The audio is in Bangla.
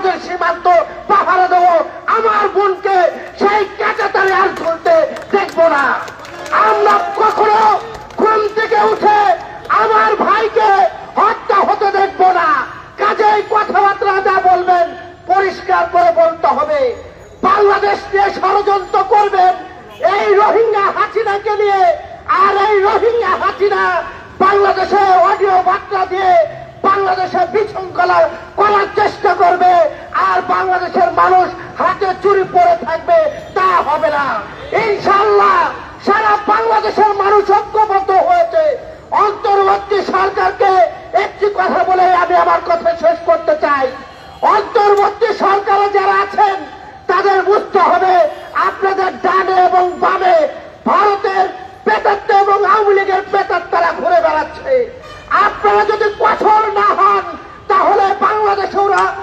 বাংলাদেশের সীমান্ত পাহারা দেবো, আমার বোনকে সেই কাঁচাতারে আর চলতে দেখবো না। আমরা কখনো ঘুম থেকে উঠে আমার ভাইকে হত্যা হতে দেখবো না। কাজেই কথাবার্তা যা বলবেন পরিষ্কার করে বলতে হবে। বাংলাদেশ নিয়ে ষড়যন্ত্র করবেন এই রোহিঙ্গা হাসিনাকে নিয়ে, আর এই রোহিঙ্গা হাসিনা বাংলাদেশে অডিও বার্তা দিয়ে বাংলাদেশে বিশৃঙ্খলা করার চেষ্টা করবে, আর বাংলাদেশের মানুষ হাতে চুরি পড়ে থাকবে, তা হবে না ইনশাআল্লাহ। সারা বাংলাদেশের মানুষ ঐক্যবদ্ধ হয়েছে। অন্তর্বর্তী সরকারকে একটি কথা বলে আমি আমার কথা শেষ করতে চাই। অন্তর্বর্তী সরকারে যারা আছেন তাদের বুঝতে হবে আপনাদের ডানে এবং বামে ভারতের পেতাত্তা এবং আওয়ামী লীগের পেতাত্তারা ঘুরে বেড়াচ্ছে। আপনারা যদি কঠোর না হন তাহলে বাংলাদেশে ওরা